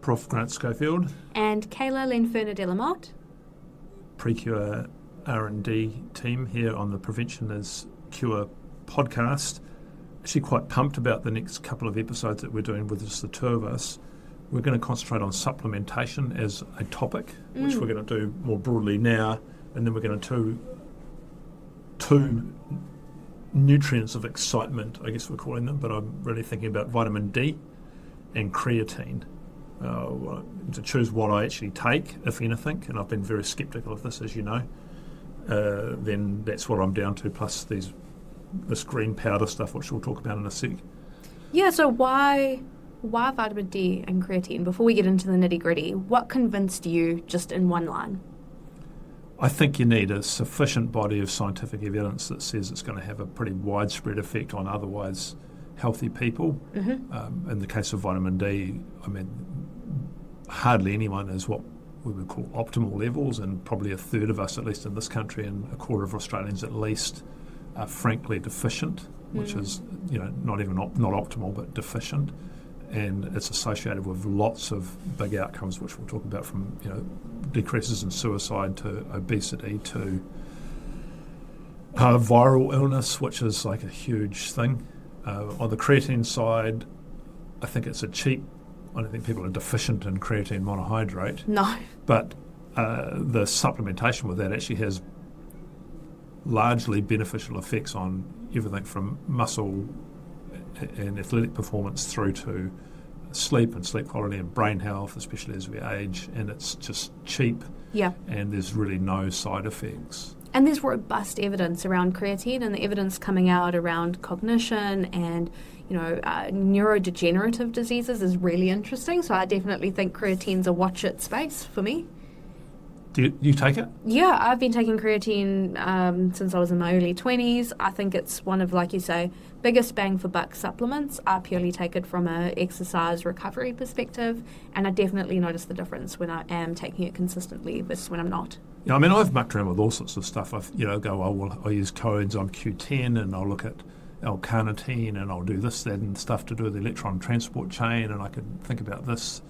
Prof Grant Schofield, and Kayla Lenferner-Delamotte. Precure R&D team here on the Prevention is Cure podcast. Actually quite pumped about the next couple of episodes that we're doing with just the two of us. We're going to concentrate on supplementation as a topic, which we're going to do more broadly now, and then we're going to do two nutrients of excitement, I guess we're calling them, but I'm really thinking about vitamin D and creatine. To choose what I actually take, if anything, and I've been very sceptical of this, as you know, then that's what I'm down to, plus this green powder stuff, which we'll talk about in a sec. Yeah, so why vitamin D and creatine? Before we get into the nitty-gritty, what convinced you just in one line? I think you need a sufficient body of scientific evidence that says it's going to have a pretty widespread effect on otherwise healthy people. Mm-hmm. In the case of vitamin D, I mean, hardly anyone is what we would call optimal levels, and probably a third of us, at least in this country, and a quarter of Australians at least, are frankly deficient, which is, not even not optimal, but deficient. And it's associated with lots of big outcomes, which we'll talk about, from decreases in suicide to obesity to viral illness, which is like a huge thing. On the creatine side, I think it's I don't think people are deficient in creatine monohydrate. No. But the supplementation with that actually has largely beneficial effects on everything from muscle and athletic performance through to sleep and sleep quality and brain health, especially as we age. And it's just cheap. Yeah. And there's really no side effects. And there's robust evidence around creatine, and the evidence coming out around cognition and neurodegenerative diseases is really interesting. So I definitely think creatine's a watch it space for me. Do you take it? Yeah, I've been taking creatine since I was in my early 20s. I think it's one of, like you say, biggest bang for buck supplements. I purely take it from an exercise recovery perspective, and I definitely notice the difference when I am taking it consistently versus when I'm not. Yeah, I mean, I've mucked around with all sorts of stuff. I've I'll use coenzyme Q10, and I'll look at L-carnitine, and I'll do this, that, and stuff to do with the electron transport chain, and I could think about this,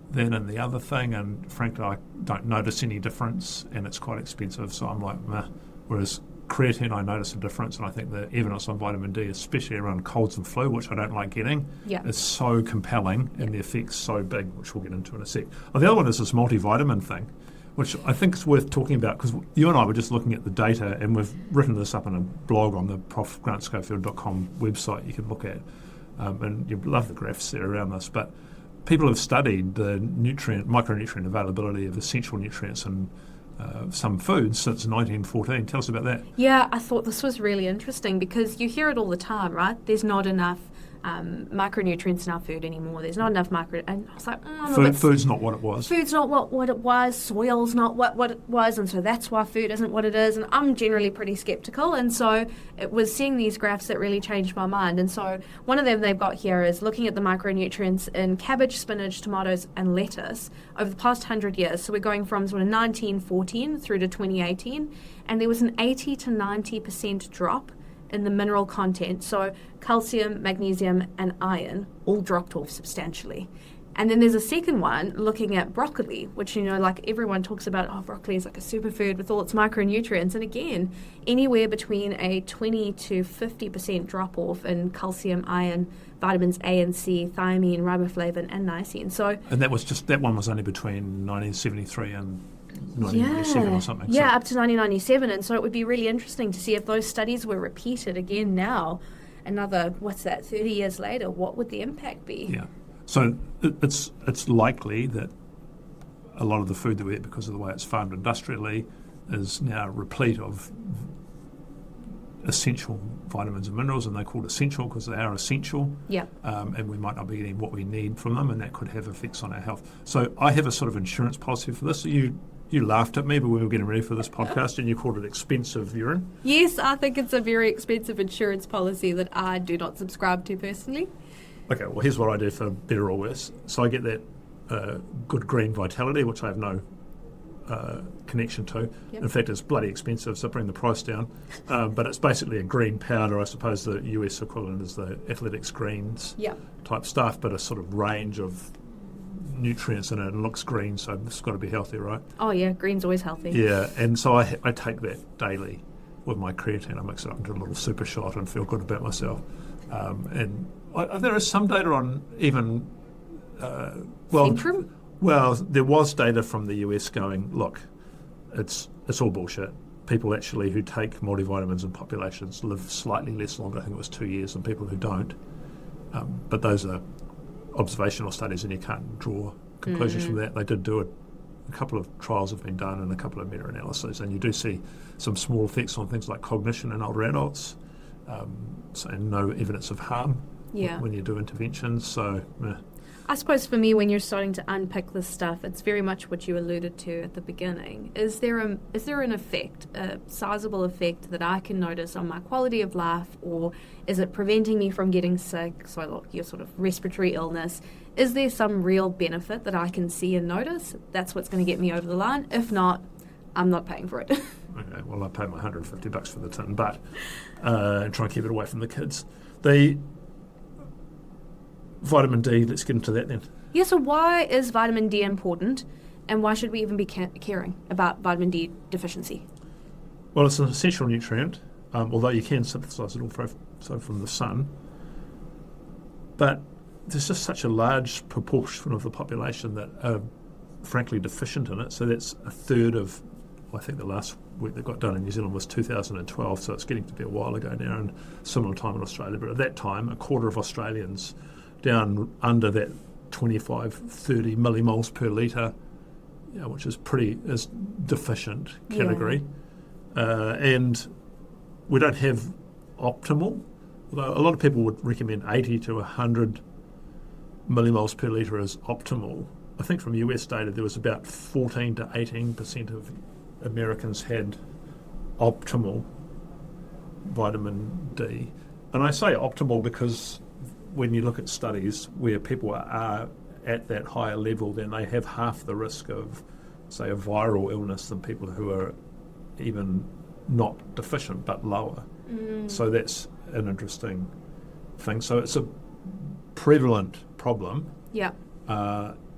then, and the other thing, and frankly, I don't notice any difference, and it's quite expensive, so I'm like, meh. Whereas creatine, I notice a difference, and I think the evidence on vitamin D, especially around colds and flu, which I don't like getting, is so compelling, and the effect's so big, which we'll get into in a sec. Well, the other one is this multivitamin thing, which I think is worth talking about, because you and I were just looking at the data, and we've written this up in a blog on the profgrantschofield.com website you can look at, and you love the graphs there around this, but people have studied the micronutrient availability of essential nutrients in some foods since 1914. Tell us about that. Yeah, I thought this was really interesting, because you hear it all the time, right? There's not enough micronutrients in our food anymore. There's not enough and I was like, food's not what it was. Food's not what it was. Soil's not what it was, and so that's why food isn't what it is. And I'm generally pretty skeptical, and so it was seeing these graphs that really changed my mind. And so one of them they've got here is looking at the micronutrients in cabbage, spinach, tomatoes, and lettuce over the past 100 years. So we're going from sort of 1914 through to 2018, and there was an 80 to 90% drop in the mineral content. So calcium, magnesium, and iron all dropped off substantially. And then there's a second one looking at broccoli, which, like everyone talks about, broccoli is like a superfood with all its micronutrients. And again, anywhere between a 20 to 50% drop off in calcium, iron, vitamins A and C, thiamine, riboflavin, and niacin. And that one was only between 1973 and 1997 or something. Yeah, up to 1997. And so it would be really interesting to see if those studies were repeated again now, another, 30 years later, what would the impact be? Yeah. So it's likely that a lot of the food that we eat, because of the way it's farmed industrially, is now replete of essential vitamins and minerals, and they're called essential because they are essential. Yeah. And we might not be getting what we need from them, and that could have effects on our health. So I have a sort of insurance policy for this. You laughed at me, but we were getting ready for this podcast, and you called it expensive urine. Yes, I think it's a very expensive insurance policy that I do not subscribe to personally. Okay, well, here's what I do for better or worse. So I get that good green vitality, which I have no connection to. Yep. In fact, it's bloody expensive, so bring the price down. But it's basically a green powder. I suppose the US equivalent is the Athletics Greens type stuff, but a sort of range of nutrients in it and looks green, so it's got to be healthy, right? Oh yeah, green's always healthy. Yeah, and so I take that daily with my creatine. I mix it up into a little super shot and feel good about myself. There is some data on even Centrum? Well, there was data from the US going, look, it's all bullshit. People actually who take multivitamins in populations live slightly less longer. I think it was 2 years than people who don't. But those are observational studies, and you can't draw conclusions from that. They did do it. A couple of trials have been done and a couple of meta-analyses, and you do see some small effects on things like cognition in older adults, and no evidence of harm when you do interventions. So, I suppose for me, when you're starting to unpick this stuff, it's very much what you alluded to at the beginning. Is there an effect, a sizable effect that I can notice on my quality of life, or is it preventing me from getting sick? So look, your sort of respiratory illness. Is there some real benefit that I can see and notice? That's what's going to get me over the line. If not, I'm not paying for it. Okay, well, I pay my $150 for the tin, but and try and keep it away from the kids. The vitamin D, let's get into that then. Yeah, so why is vitamin D important, and why should we even be caring about vitamin D deficiency? Well, it's an essential nutrient, although you can synthesize it also from the sun. But there's just such a large proportion of the population that are frankly deficient in it. So that's a third of, I think the last work that got done in New Zealand was 2012, so it's getting to be a while ago now, and similar time in Australia. But at that time, a quarter of Australians down under that 25, 30 millimoles per litre, which is deficient category. And we don't have optimal, although a lot of people would recommend 80 to 100 millimoles per litre as optimal. I think from US data there was about 14 to 18% of Americans had optimal vitamin D. And I say optimal because when you look at studies where people are at that higher level, then they have half the risk of, say, a viral illness than people who are even not deficient but lower. So that's an interesting thing. So it's a prevalent problem. Yeah.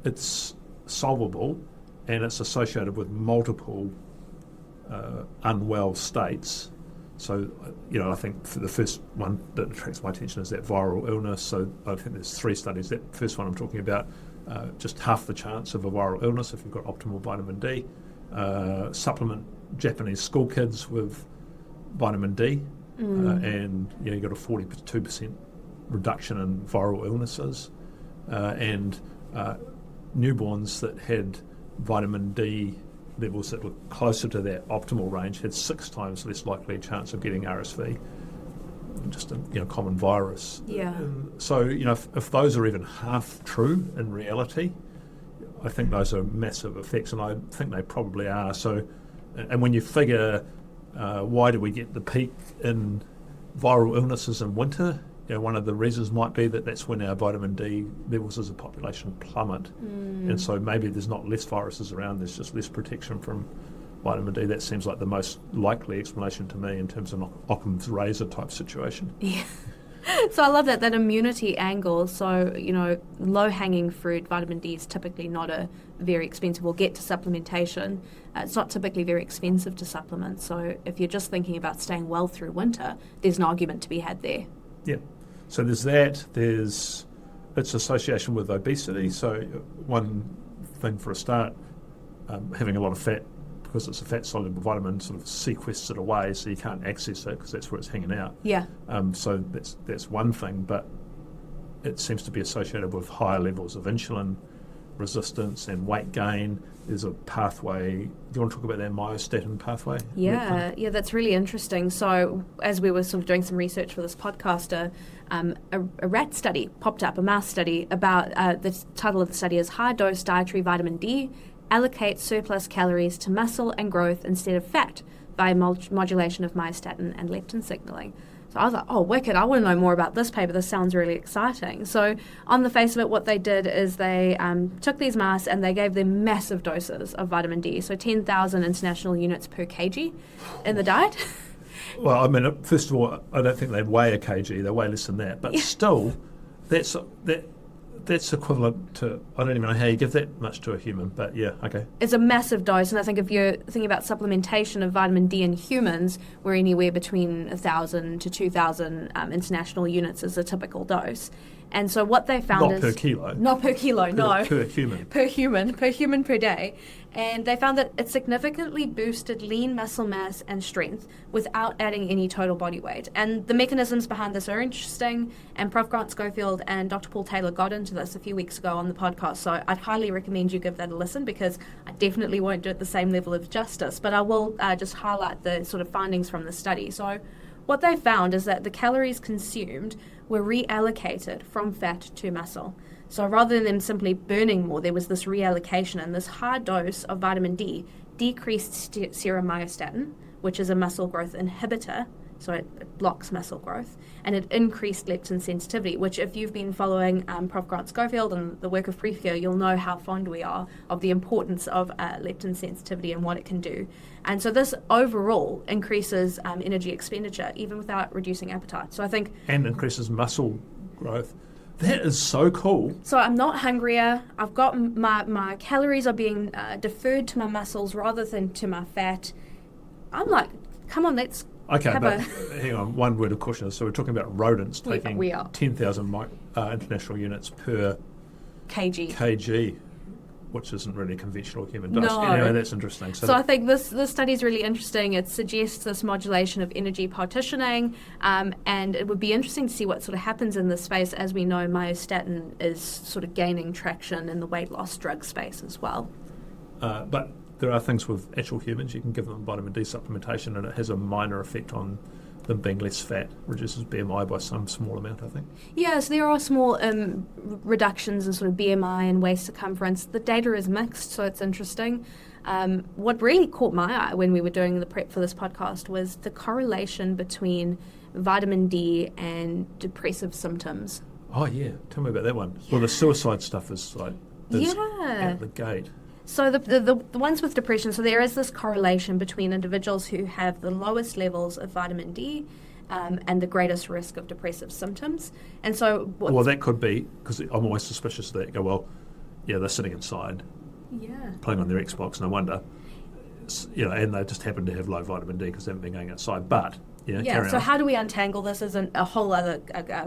It's solvable, and it's associated with multiple unwell states. So, I think for the first one that attracts my attention is that viral illness. So I think there's 3 studies. That first one I'm talking about, just half the chance of a viral illness if you've got optimal vitamin D. Supplement Japanese school kids with vitamin D, and you got a 42% reduction in viral illnesses. And newborns that had vitamin D levels that were closer to that optimal range had 6 times less likely a chance of getting RSV, just a common virus. Yeah. So if those are even half true in reality, I think those are massive effects, and I think they probably are. So, and when you figure why do we get the peak in viral illnesses in winter? One of the reasons might be that that's when our vitamin D levels as a population plummet. And so maybe there's not less viruses around, there's just less protection from vitamin D. That seems like the most likely explanation to me in terms of an Occam's razor type situation. Yeah. So I love that immunity angle. So, low-hanging fruit, vitamin D is typically not a very expensive, we'll get to supplementation. It's not typically very expensive to supplement. So if you're just thinking about staying well through winter, there's an argument to be had there. Yeah. So there's that. There's its association with obesity. So one thing for a start, having a lot of fat, because it's a fat-soluble vitamin, sort of sequests it away, so you can't access it because that's where it's hanging out. Yeah. So that's one thing, but it seems to be associated with higher levels of insulin resistance and weight gain. There's a pathway. Do you want to talk about that myostatin pathway? Yeah, that's really interesting. So as we were sort of doing some research for this podcast, a rat study popped up, a mouse study about, the title of the study is High Dose Dietary Vitamin D Allocate Surplus Calories to Muscle and Growth Instead of Fat via Modulation of Myostatin and Leptin Signaling. So I was like, oh, wicked, I want to know more about this paper. This sounds really exciting. So on the face of it, what they did is they took these mice and they gave them massive doses of vitamin D, so 10,000 international units per kg in the diet. Well, I mean, first of all, I don't think they'd weigh a kg. They weigh less than that. But still, that's equivalent to, I don't even know how you give that much to a human, but yeah, okay. It's a massive dose, and I think if you're thinking about supplementation of vitamin D in humans, we're anywhere between 1,000 to 2,000 international units is a typical dose. And so what they found Not per kilo. Not per kilo, no. Per human. Per human per day. And they found that it significantly boosted lean muscle mass and strength without adding any total body weight. And the mechanisms behind this are interesting, and Prof. Grant Schofield and Dr. Paul Taylor got into this a few weeks ago on the podcast, so I'd highly recommend you give that a listen, because I definitely won't do it the same level of justice, but I will just highlight the sort of findings from the study. So what they found is that the calories consumed were reallocated from fat to muscle. So rather than them simply burning more, there was this reallocation, and this high dose of vitamin D decreased serum myostatin, which is a muscle growth inhibitor, so it blocks muscle growth, and it increased leptin sensitivity, which if you've been following Prof. Grant Schofield and the work of Prefio, you'll know how fond we are of the importance of leptin sensitivity and what it can do. And so this overall increases energy expenditure, even without reducing appetite. So I think... And increases muscle growth. That is so cool. So I'm not hungrier. I've got my calories are being deferred to my muscles rather than to my fat. I'm like, come on, let's... Okay, but hang on, one word of caution. So we're talking about rodents taking we are. 10,000 international units per kg, which isn't really a conventional human dose. No. Anyway, that's interesting. So I think this study is really interesting. It suggests this modulation of energy partitioning, and it would be interesting to see what sort of happens in this space. As we know, myostatin is sort of gaining traction in the weight loss drug space as well. But there are things with actual humans. You can give them vitamin D supplementation, and it has a minor effect on them being less fat, reduces BMI by some small amount, I think. Yes, there are small reductions in sort of BMI and waist circumference. The data is mixed, so it's interesting. What really caught my eye when we were doing the prep for this podcast was the correlation between vitamin D and depressive symptoms. Oh, yeah. Tell me about that one. Yeah. Well, the suicide stuff is like at the gate. So the ones with depression, so there is this correlation between individuals who have the lowest levels of vitamin D and the greatest risk of depressive symptoms. And so... Well, that could be, because I'm always suspicious of that. You go, well, yeah, they're sitting inside, playing on their Xbox, no wonder. And they just happen to have low vitamin D because they haven't been going outside. But, so how do we untangle this is a whole other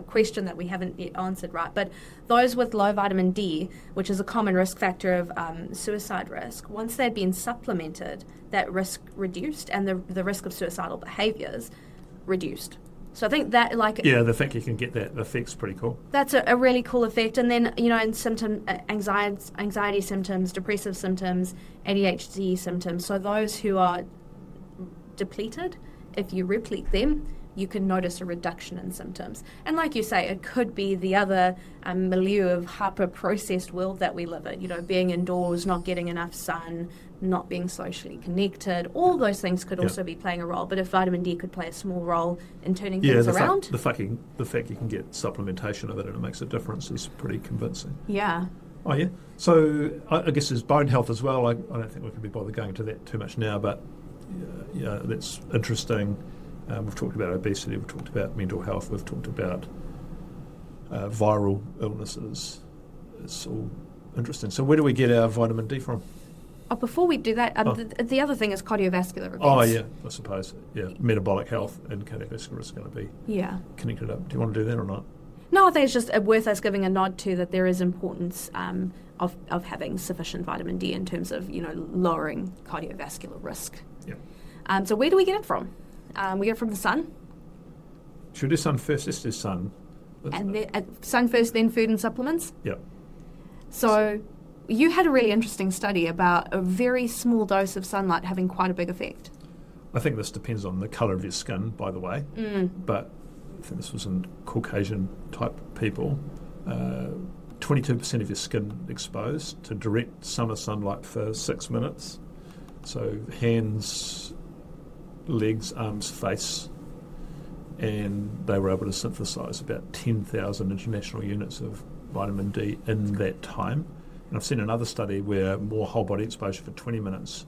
question that we haven't yet answered, right? But those with low vitamin D, which is a common risk factor of suicide risk, once they'd been supplemented, that risk reduced and the risk of suicidal behaviours reduced. So I think that the fact you can get that effect's pretty cool. That's a really cool effect. And then, in anxiety symptoms, depressive symptoms, ADHD symptoms, so those who are depleted, if you replete them, you can notice a reduction in symptoms. And like you say, it could be the other milieu of hyper-processed world that we live in, being indoors, not getting enough sun, not being socially connected. All those things could also be playing a role. But if vitamin D could play a small role in turning things around... The fact you can get supplementation of it and it makes a difference is pretty convincing. Yeah. Oh, yeah. So I guess there's bone health as well. I don't think we can be bothered going to that too much now, but that's interesting. We've talked about obesity, we've talked about mental health, we've talked about viral illnesses. It's all interesting. So where do we get our vitamin D from? Oh, before we do that, the other thing is cardiovascular events. Oh, yeah, I suppose. Yeah, metabolic health and cardiovascular risk are going to be connected up. Do you want to do that or not? No, I think it's just worth us giving a nod to that there is importance of having sufficient vitamin D in terms of, lowering cardiovascular risk. Yeah. So where do we get it from? We get it from the sun. Should we do sun first? Let's do sun. Sun first, then food and supplements? Yep. So you had a really interesting study about a very small dose of sunlight having quite a big effect. I think this depends on the colour of your skin, by the way. But I think this was in Caucasian type people. 22% of your skin exposed to direct summer sunlight for 6 minutes. So hands, legs, arms, face, and they were able to synthesise about 10,000 international units of vitamin D in that time. And I've seen another study where more whole body exposure for 20 minutes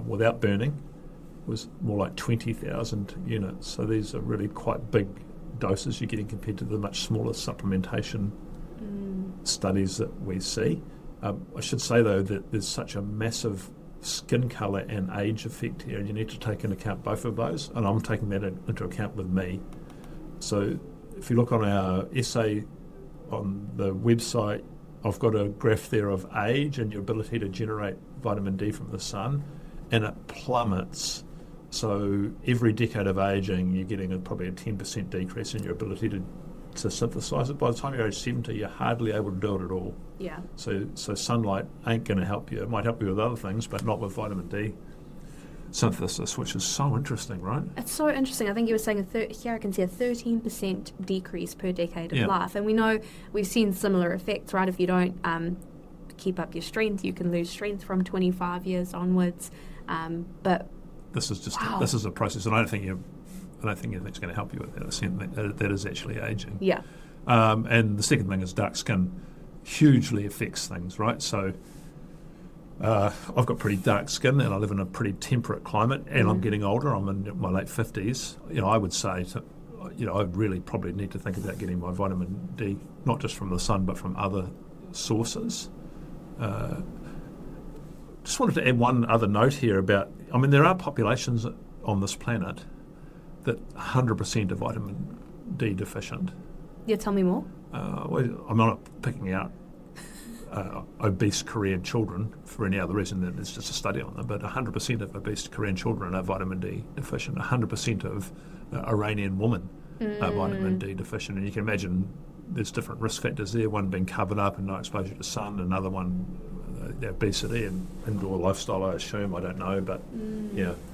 without burning was more like 20,000 units. So these are really quite big doses you're getting compared to the much smaller supplementation studies that we see. I should say, though, that there's such a massive skin colour and age effect here, and you need to take into account both of those, and I'm taking that into account with me. So if you look on our essay on the website, I've got a graph there of age and your ability to generate vitamin D from the sun, and it plummets. So every decade of ageing, you're getting probably a 10% decrease in your ability to synthesise it. By the time you're age 70, you're hardly able to do it at all. Yeah. So sunlight ain't going to help you. It might help you with other things, but not with vitamin D synthesis, which is so interesting, right? It's so interesting. I think you were saying here I can see a 13% decrease per decade of life. And we know we've seen similar effects, right? If you don't keep up your strength, you can lose strength from 25 years onwards. But this is just this is a process, and I don't think anything's going to help you with that. That is actually aging. Yeah. And the second thing is dark skin hugely affects things, right? So I've got pretty dark skin, and I live in a pretty temperate climate, and I'm getting older. I'm in my late 50s. I would say, I really probably need to think about getting my vitamin D, not just from the sun, but from other sources. Just wanted to add one other note here about, there are populations on this planet that 100% are vitamin D deficient. Yeah, tell me more. I'm not picking out obese Korean children for any other reason than it's just a study on them, but 100% of obese Korean children are vitamin D deficient. 100% of Iranian women are vitamin D deficient, and you can imagine there's different risk factors there, one being covered up and no exposure to sun, another one obesity and indoor lifestyle, I assume. I don't know, but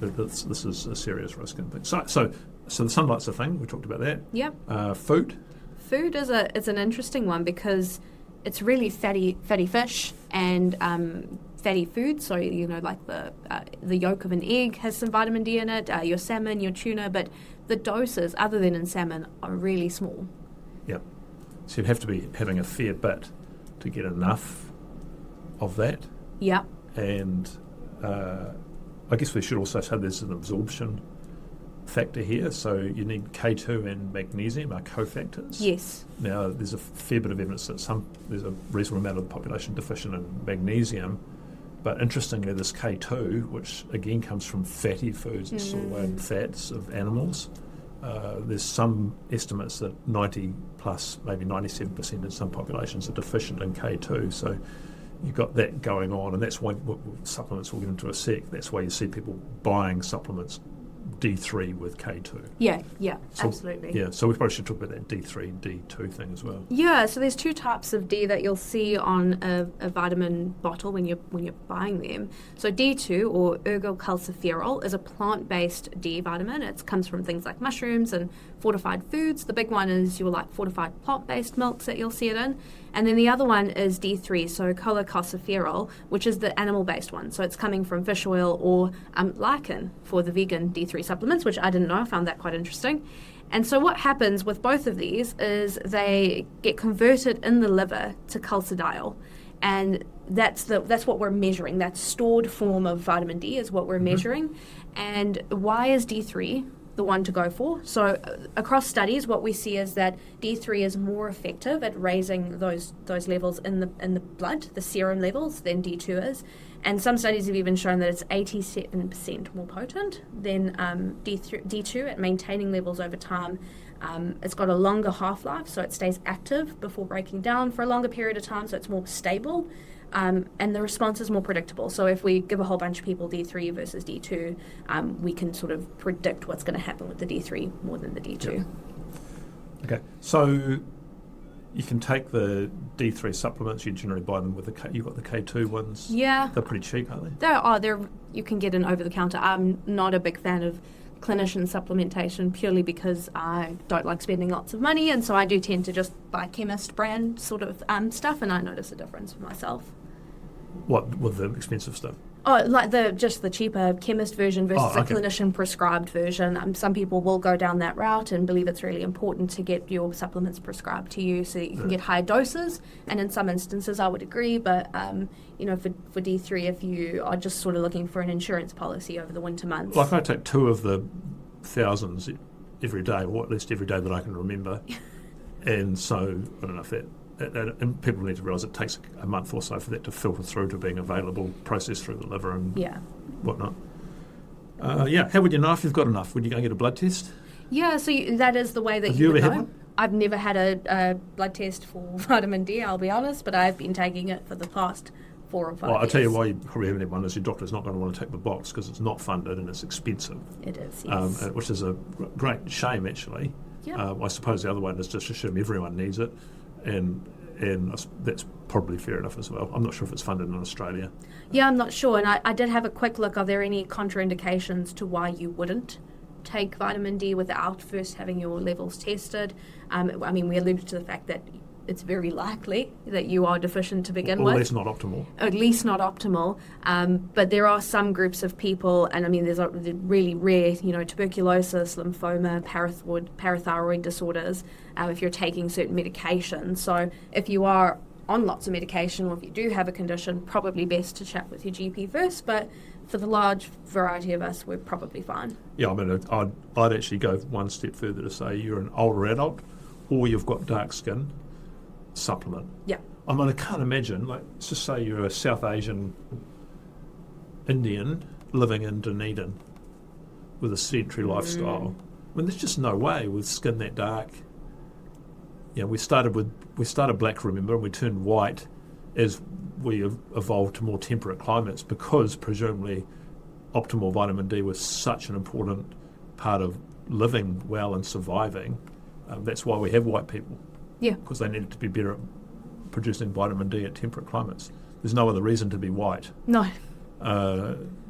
this is a serious risk. So the sunlight's a thing. We talked about that. Yeah. Food. Food is an interesting one because it's really fatty fish and fatty food. So like the yolk of an egg has some vitamin D in it. Your salmon, your tuna, but the doses, other than in salmon, are really small. Yeah. So you'd have to be having a fair bit to get enough of that. Yeah. And I guess we should also say there's an absorption factor here. So you need K2 and magnesium are cofactors. Yes. Now, there's a fair bit of evidence that there's a reasonable amount of the population deficient in magnesium. But interestingly, this K2, which again comes from fatty foods and soy and fats of animals, there's some estimates that 90 plus, maybe 97% in some populations are deficient in K2. So you've got that going on, and that's why supplements we'll get into a sec. That's why you see people buying supplements D3 with K2. Yeah, so, absolutely. Yeah, so we probably should talk about that D3, D2 thing as well. Yeah, so there's two types of D that you'll see on a vitamin bottle when you're buying them. So D2, or ergocalciferol, is a plant-based D vitamin. It comes from things like mushrooms and fortified foods. The big one is your fortified plant-based milks that you'll see it in. And then the other one is D3, so cholecalciferol, which is the animal-based one. So it's coming from fish oil or lichen for the vegan D3 supplements, which I didn't know. I found that quite interesting. And so what happens with both of these is they get converted in the liver to calcidiol. And that's what we're measuring. That stored form of vitamin D is what we're measuring. And why is D3 the one to go for? So across studies, what we see is that D3 is more effective at raising those levels in the blood, the serum levels, than D2 is. And some studies have even shown that it's 87% more potent than D2 at maintaining levels over time. It's got a longer half-life, so it stays active before breaking down for a longer period of time, so it's more stable. And the response is more predictable. So if we give a whole bunch of people D3 versus D2, we can sort of predict what's going to happen with the D3 more than the D2. Yep. Okay, so you can take the D3 supplements. You generally buy them with you've got the K2 ones. Yeah, they're pretty cheap, aren't they? They're you can get an over the counter. I'm not a big fan of clinician supplementation purely because I don't like spending lots of money, and so I do tend to just buy chemist brand sort of stuff, and I notice a difference for myself. What with the expensive stuff? Oh, like the cheaper chemist version versus a clinician prescribed version. Some people will go down that route and believe it's really important to get your supplements prescribed to you so that you can get higher doses. And in some instances, I would agree. But for D3, if you are just sort of looking for an insurance policy over the winter months, like I take 2 of the thousands every day, or at least every day that I can remember. And so I don't know if that and people need to realise it takes a month or so for that to filter through to being available, processed through the liver and whatnot. How would you know if you've got enough? Would you go and get a blood test? Yeah, so that is the way that Have you you would ever know. had one? I've never had a blood test for vitamin D, I'll be honest, but I've been taking it for the past 4 or 5 Well, years. I'll tell you why you probably haven't had one is your doctor's not going to want to take the box because it's not funded and it's expensive. It is, yes. Which is a great shame, actually. Yeah. I suppose the other one is just assume everyone needs it, and that's probably fair enough as well. I'm not sure if it's funded in Australia. Yeah, I'm not sure, and I did have a quick look. Are there any contraindications to why you wouldn't take vitamin D without first having your levels tested? I mean, we alluded to the fact that it's very likely that you are deficient to begin with. Or at least not optimal. At least not optimal. But there are some groups of people, and I mean, there's really rare, tuberculosis, lymphoma, parathyroid disorders, if you're taking certain medications. So if you are on lots of medication or if you do have a condition, probably best to chat with your GP first. But for the large variety of us, we're probably fine. Yeah, I mean, I'd actually go one step further to say you're an older adult or you've got dark skin, supplement. Yeah. I mean, I can't imagine, let's just say you're a South Asian Indian living in Dunedin with a sedentary lifestyle. I mean, there's just no way with skin that dark. We started black, remember, and we turned white as we evolved to more temperate climates because presumably optimal vitamin D was such an important part of living well and surviving. That's why we have white people. Yeah. Because they needed to be better at producing vitamin D at temperate climates. There's no other reason to be white. No.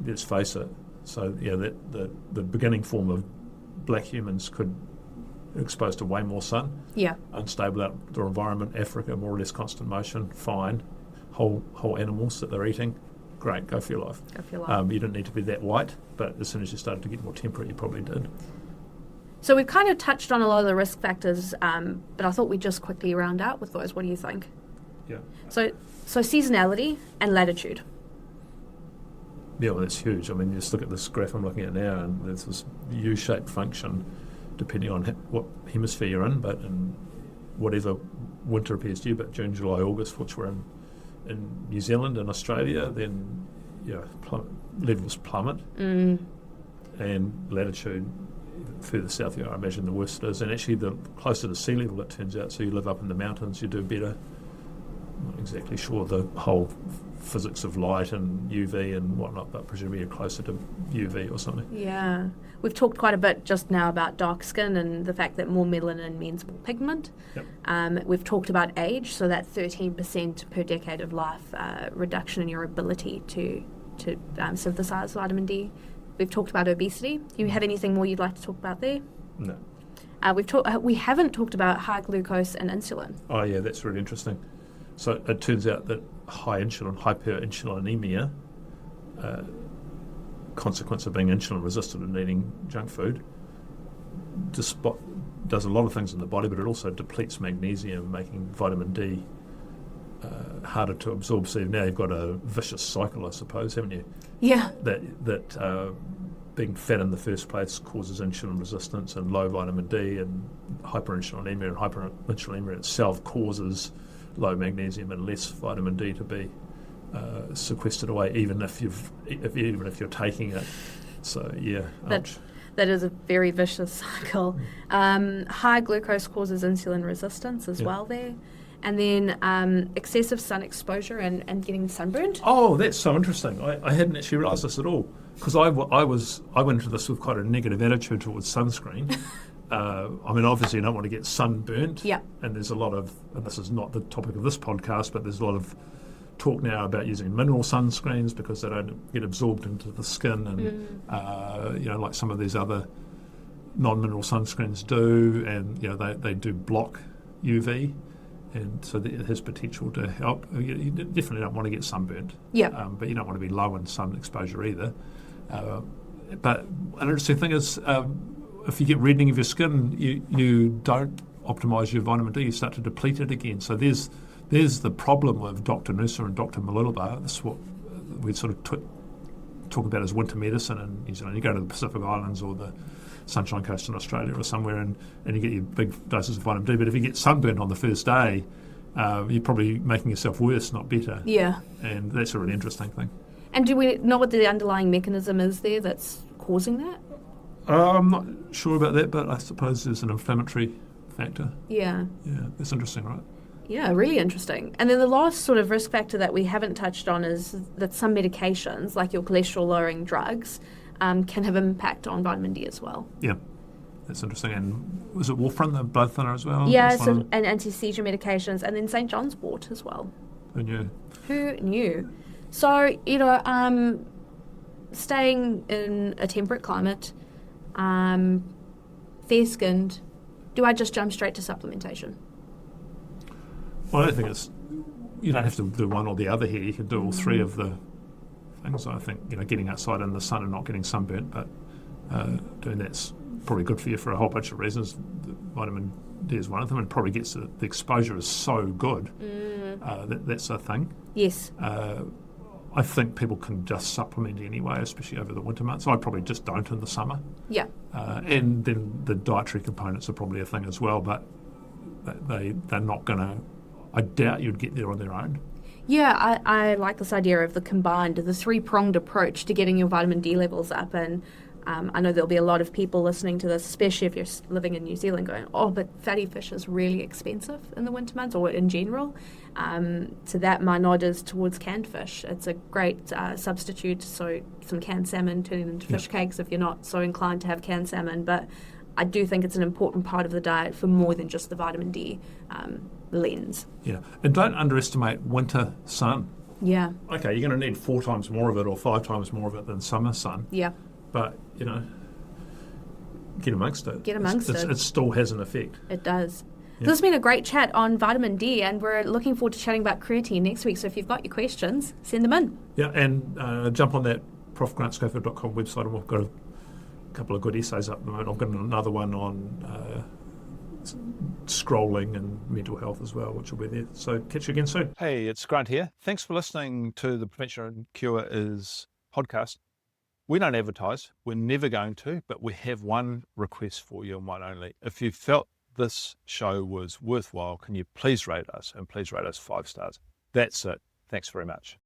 Let's face it. So, the beginning form of black humans could exposed to way more sun. Yeah. Unstable outdoor environment, Africa, more or less constant motion, fine. Whole animals that they're eating, great, go for your life. You didn't need to be that white, but as soon as you started to get more temperate, you probably did. So we've kind of touched on a lot of the risk factors, but I thought we'd just quickly round out with those. What do you think? Yeah. So seasonality and latitude. Yeah, well, that's huge. I mean, you just look at this graph I'm looking at now, and there's this U-shaped function depending on what hemisphere you're in, but in whatever winter appears to you, but June, July, August, which we're in New Zealand and Australia, then levels plummet. And latitude, further south, I imagine the worse it is. And actually, the closer to sea level, it turns out, so you live up in the mountains, you do better. I'm not exactly sure the whole physics of light and UV and whatnot, but presumably you're closer to UV or something. Yeah. We've talked quite a bit just now about dark skin and the fact that more melanin means more pigment. Yep. We've talked about age, so that 13% per decade of life reduction in your ability to synthesize vitamin D. We've talked about obesity. Do you have anything more you'd like to talk about there? No. We haven't talked about high glucose and insulin. Oh yeah, that's really interesting. So it turns out that hyperinsulinemia, consequence of being insulin resistant and eating junk food, does a lot of things in the body, but it also depletes magnesium, making vitamin D harder to absorb. So now you've got a vicious cycle, I suppose, haven't you? Yeah. That being fat in the first place causes insulin resistance and low vitamin D, and hyperinsulinemia, and hyperinsulinemia itself causes low magnesium and less vitamin D to be sequestered away, even if you're taking it. So yeah, that is a very vicious cycle. High glucose causes insulin resistance as well there. And then excessive sun exposure and getting sunburned. Oh, that's so interesting. I hadn't actually realised this at all, because I went into this with quite a negative attitude towards sunscreen. I mean, obviously you don't want to get sunburnt. Yeah. And there's a lot of, and this is not the topic of this podcast, but there's a lot of talk now about using mineral sunscreens because they don't get absorbed into the skin, and like some of these other non-mineral sunscreens do, and they do block UV. And so it has potential to help. You definitely don't want to get sunburnt. Yeah. But you don't want to be low in sun exposure either. But an interesting thing is, if you get reddening of your skin, you don't optimise your vitamin D. You start to deplete it again. So there's the problem with Dr. Noosa and Dr. Malulaba. This is what we sort of talk about as winter medicine in New Zealand. You go to the Pacific Islands or the Sunshine Coast in Australia or somewhere, and you get your big doses of vitamin D. But if you get sunburned on the first day, you're probably making yourself worse, not better. Yeah. And that's a really interesting thing. And do we know what the underlying mechanism is there that's causing that? I'm not sure about that, but I suppose there's an inflammatory factor. Yeah. Yeah, that's interesting, right? Yeah, really interesting. And then the last sort of risk factor that we haven't touched on is that some medications, like your cholesterol-lowering drugs, can have impact on vitamin D as well. Yeah, that's interesting. And was it warfarin, the blood thinner as well? Yeah, so, and anti-seizure medications, and then St. John's wort as well. Who knew? Who knew? So, staying in a temperate climate, fair-skinned, do I just jump straight to supplementation? Well, I don't think you don't have to do one or the other here. You can do all three of the things. I think, getting outside in the sun and not getting sunburnt, but doing that's probably good for you for a whole bunch of reasons. Vitamin D is one of them, and probably gets the exposure is so good. That's a thing. Yes. I think people can just supplement anyway, especially over the winter months. I probably just don't in the summer. Yeah. And then the dietary components are probably a thing as well, but they're not going to, I doubt you'd get there on their own. Yeah, I like this idea of the three-pronged approach to getting your vitamin D levels up. And I know there'll be a lot of people listening to this, especially if you're living in New Zealand, going, oh, but fatty fish is really expensive in the winter months or in general. So that my nod is towards canned fish. It's a great substitute. So some canned salmon, turning into fish cakes if you're not so inclined to have canned salmon. But I do think it's an important part of the diet for more than just the vitamin D lens. Yeah, and don't underestimate winter sun. Yeah. Okay, you're going to need 4 times more of it or 5 times more of it than summer sun. Yeah. But, get amongst it. Get amongst it. It still has an effect. It does. Yeah. This has been a great chat on vitamin D, and we're looking forward to chatting about creatine next week. So if you've got your questions, send them in. Yeah, and jump on that profgrantschofield.com website, and we've got a couple of good essays up at the moment. I've got another one on scrolling and mental health as well, which will be there. So catch you again soon. Hey, it's Grant here. Thanks for listening to the Prevention and Cure Is podcast. We don't advertise. We're never going to, but we have one request for you and one only. If you felt this show was worthwhile, can you please rate us, and please rate us 5 stars. That's it. Thanks very much.